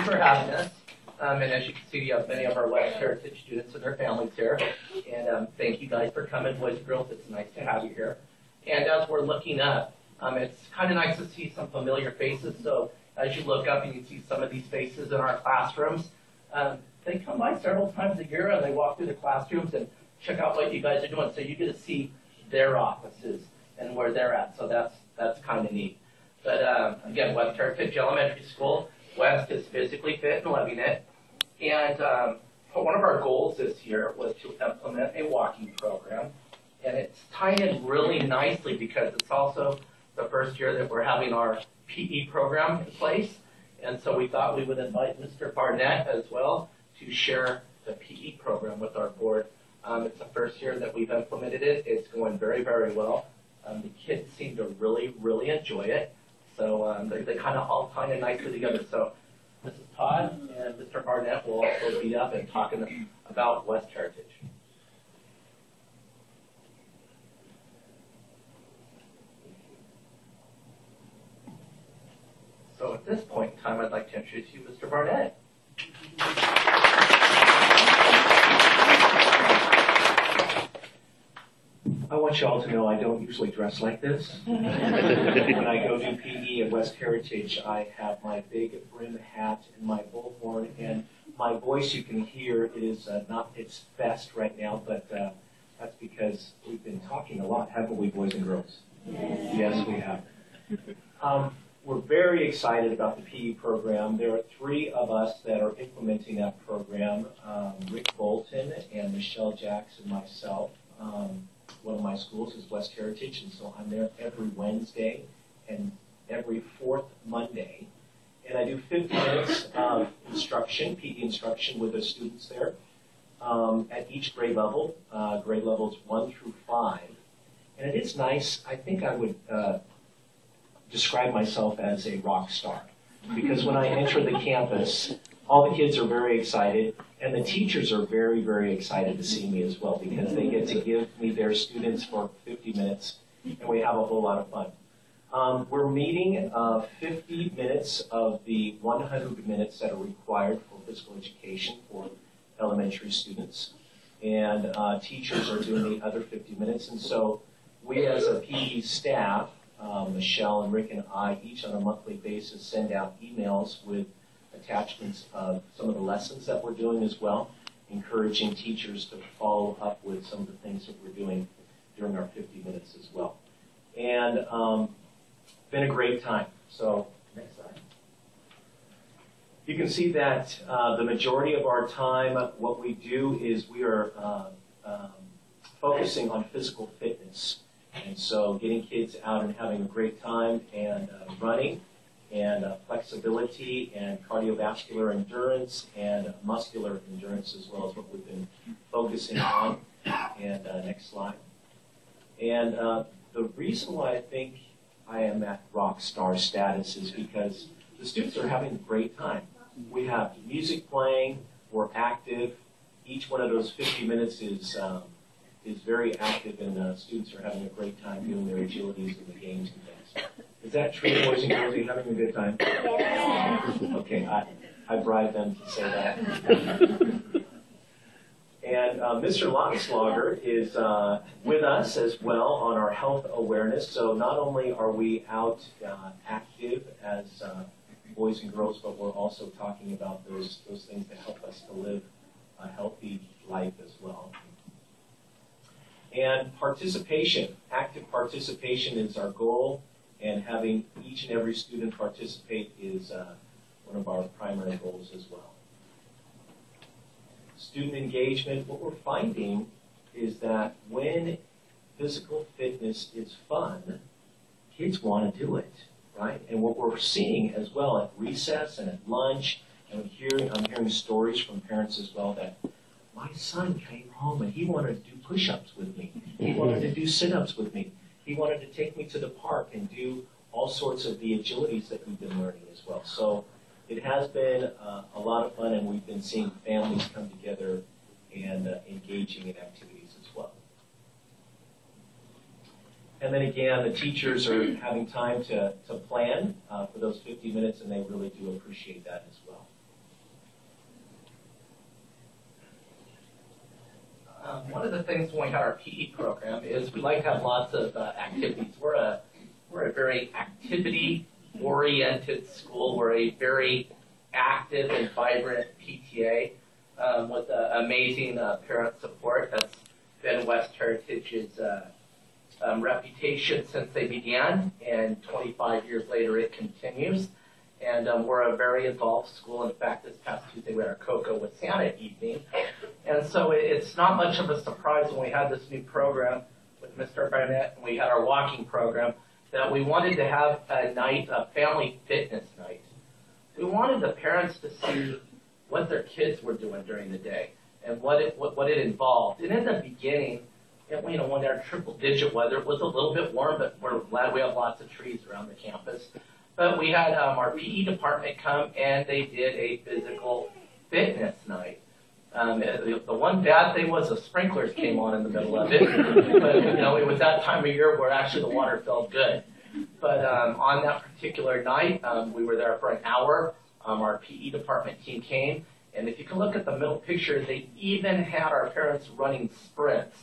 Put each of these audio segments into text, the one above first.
for having us. And as you can see, we have many of our West Heritage students and their families here. And thank you guys for coming, boys and girls. It's nice to have you here. And as we're looking up, it's kind of nice to see some familiar faces. So as you look up and you see some of these faces in our classrooms, they come by several times a year and they walk through the classrooms and check out what you guys are doing. So you get to see their offices and where they're at. So that's kind of neat. But again, West Heritage Elementary School, West is physically fit and loving it. And one of our goals this year was to implement a walking program. And it's tying in really nicely because it's also the first year that we're having our PE program in place. And so we thought we would invite Mr. Barnett as well to share the PE program with our board. It's the first year that we've implemented it. It's going very, very well. The kids seem to really, really enjoy it. So they kind of all tie in nicely together. So Mrs. Todd and Mr. Barnett will also be up and talking about West Heritage. So at this point in time, I'd like to introduce you, Mr. Barnett. I want you all to know I don't usually dress like this. When I go do PE at West Heritage, I have my big brim hat and my bullhorn, and my voice you can hear it is not its best right now, but that's because we've been talking a lot, haven't we, boys and girls? Yes, yes we have. We're very excited about the PE program. There are 3 of us that are implementing that program, Rick Bolton and Michelle Jackson, myself. One of my schools is West Heritage, and so I'm there every Wednesday and every 4th Monday. And I do 50 minutes of instruction, PE instruction, with the students there at each grade level, grade levels 1 through 5. And it is nice. I think I would describe myself as a rock star, because when I enter the campus, all the kids are very excited, and the teachers are very, very excited to see me as well, because they get to give me their students for 50 minutes, and we have a whole lot of fun. We're meeting 50 minutes of the 100 minutes that are required for physical education for elementary students, and teachers are doing the other 50 minutes, and so we as a PE staff, Michelle and Rick and I, each on a monthly basis send out emails with attachments of some of the lessons that we're doing as well, encouraging teachers to follow up with some of the things that we're doing during our 50 minutes as well. And been a great time. So next slide. You can see that the majority of our time, what we do is we are focusing on physical fitness. And so getting kids out and having a great time and running and flexibility and cardiovascular endurance and muscular endurance as well is what we've been focusing on. And next slide. And the reason why I think I am at rock star status is because the students are having a great time. We have music playing, we're active. Each one of those 50 minutes is very active, and students are having a great time doing their agilities and the games and things. Is that true, boys and girls? Are you having a good time? Yes. Okay, I bribed them to say that. And Mr. Lottenslager is with us as well on our health awareness. So not only are we out active as boys and girls, but we're also talking about those things that help us to live a healthy life as well. And participation, active participation is our goal, and having each and every student participate is one of our primary goals as well. Student engagement, what we're finding is that when physical fitness is fun, kids want to do it, right? And what we're seeing as well at recess and at lunch, and I'm hearing stories from parents as well that my son came home and he wanted to do push-ups with me. He wanted to do sit-ups with me. He wanted to take me to the park and do all sorts of the agilities that we've been learning as well. So it has been a lot of fun, and we've been seeing families come together and engaging in activities as well. And then again, the teachers are having time to plan for those 50 minutes, and they really do appreciate that as well. One of the things when we had our PE program is we like to have lots of activities. We're a very activity-oriented school. We're a very active and vibrant PTA with amazing parent support. That's been West Heritage's reputation since they began, and 25 years later it continues. And we're a very involved school. In fact, this past Tuesday we had our Cocoa with Santa evening. And so it's not much of a surprise when we had this new program with Mr. Barnett and we had our walking program that we wanted to have a night, a family fitness night. We wanted the parents to see what their kids were doing during the day and what it involved. And in the beginning, when they're triple-digit weather, it was a little bit warm, but we're glad we have lots of trees around the campus. But we had our PE department come, and they did a physical fitness night. The one bad thing was the sprinklers came on in the middle of it. But, it was that time of year where actually the water felt good. But on that particular night, we were there for an hour. Our PE department team came, and if you can look at the middle picture, they even had our parents running sprints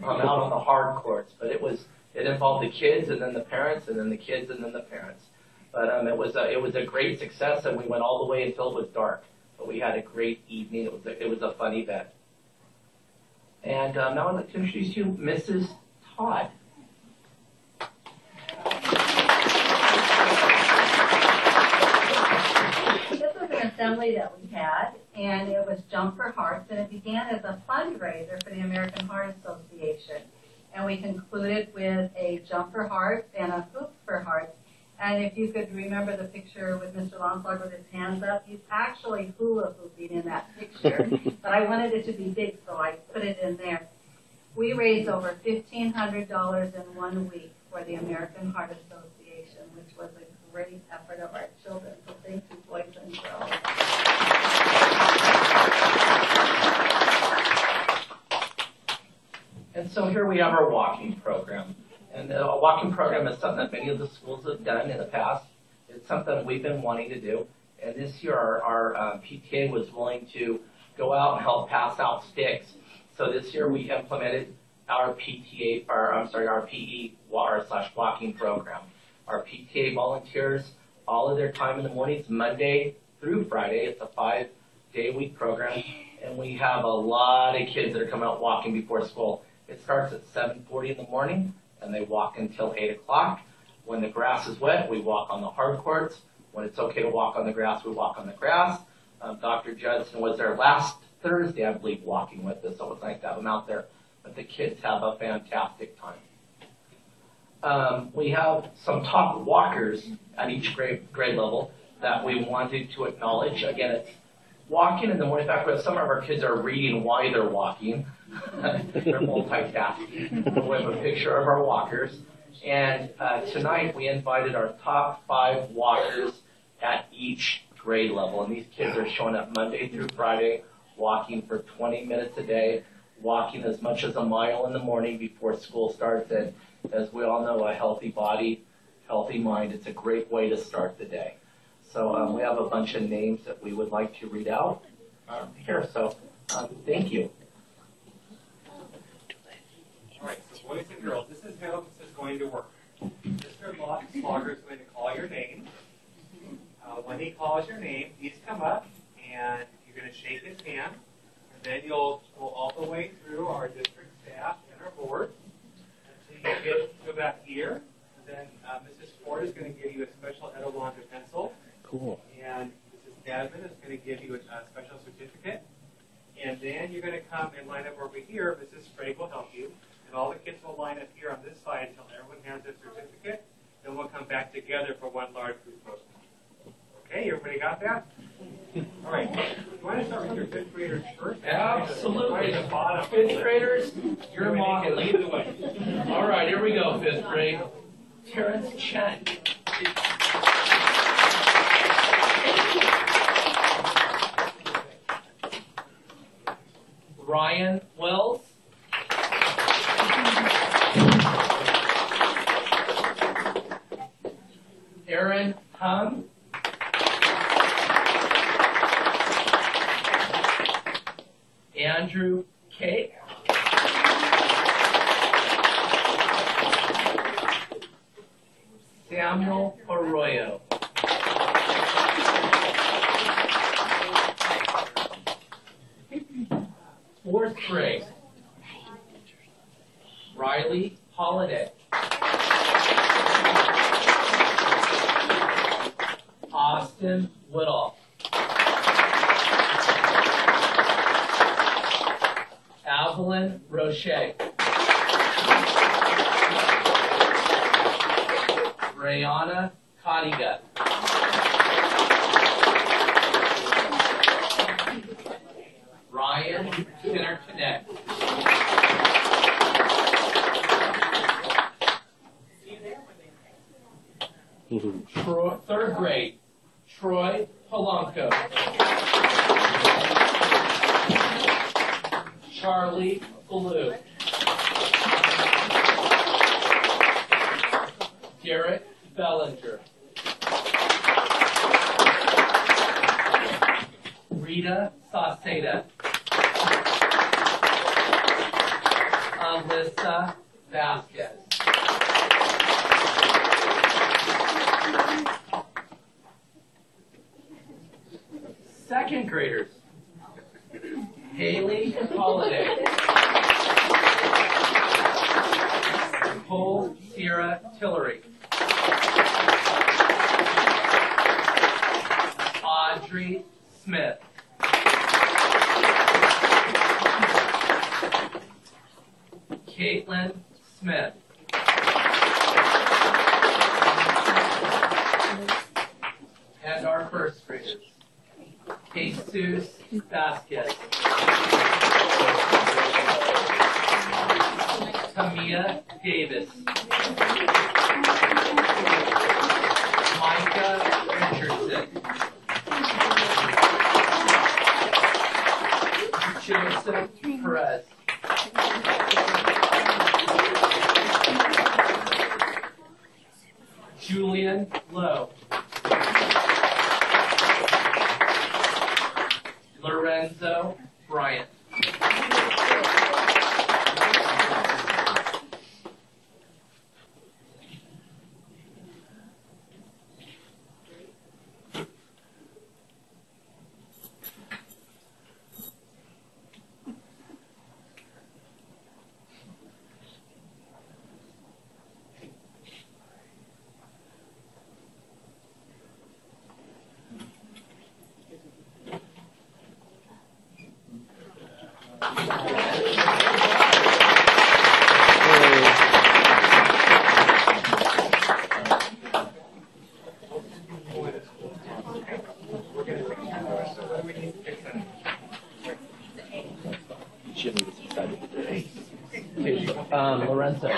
out on the hard courts. But it involved the kids, and then the parents, and then the kids, and then the parents. But it was a great success, and we went all the way until it was dark. But we had a great evening. It was a fun event. And now I'd like to introduce you Mrs. Todd. This was an assembly that we had, and it was Jump for Hearts, and it began as a fundraiser for the American Heart Association. And we concluded with a Jump for Hearts and a Hoop for Hearts. And if you could remember the picture with Mr. Longslog with his hands up, he's actually hula hooping in that picture. But I wanted it to be big, so I put it in there. We raised over $1,500 in 1 week for the American Heart Association, which was a great effort of our children. So thank you, boys and girls. And so here we have our walking program. And the walking program is something that many of the schools have done in the past. It's something we've been wanting to do. And this year our PTA was willing to go out and help pass out sticks. So this year we implemented our PE walking program. Our PTA volunteers all of their time in the mornings, Monday through Friday. It's a 5-day-a-week program. And we have a lot of kids that are coming out walking before school. It starts at 7:40 in the morning, and they walk until 8 o'clock. When the grass is wet, we walk on the hard courts. When it's okay to walk on the grass, we walk on the grass. Dr. Judson was there last Thursday, I believe, walking with us, so it was nice to have him out there. But the kids have a fantastic time. We have some top walkers at each grade level that we wanted to acknowledge. Again, it's walking in the morning. In fact, some of our kids are reading while they're walking. They're multitasking. We have a picture of our walkers. And tonight we invited our top 5 walkers at each grade level. And these kids are showing up Monday through Friday, walking for 20 minutes a day, walking as much as a mile in the morning before school starts. And as we all know, a healthy body, healthy mind, it's a great way to start the day. So we have a bunch of names that we would like to read out here. So thank you. All right, so boys and girls, this is how this is going to work. Mr. Slogger is going to call your name. When he calls your name, please come up and you're going to shake his hand. And then you'll go all the way through our district staff and our board until you get to about here. And then Mrs. Ford is going to give you a special Etiwanda pencil. Cool. And Mrs. Desmond is going to give you a special certificate. And then you're going to come and line up over here. Mrs. Sprague will help you. And all the kids will line up here on this side until everyone has their certificate. Then we'll come back together for one large group photo. Okay, everybody got that? All right. You want to start with your 5th graders first? Absolutely. Right at the bottom. 5th graders, You're walking. Lead the way. All right, here we go, 5th grade. Terrence Chen. Ryan Wells. Aaron Hung. Andrew Cake. Samuel Arroyo. Fourth grade, Riley Holiday. Austin Woodall. Evelyn Roche. Brianna Cottiga. Ryan Kinner-Connect. Third grade, Troy Polanco. Charlie Ballou. Garrett Bellinger. Rita Sauceda. Alyssa Vasquez. Second graders, Haley Holiday. Nicole Sierra Tillery. Audrey Smith. Caitlin Smith. And our first graders, Jesus Vasquez. Tamia Davis. Micah Richardson. Joseph Perez. Julian Lowe. Lorenzo Bryant. Jimmy was excited today. Lorenzo.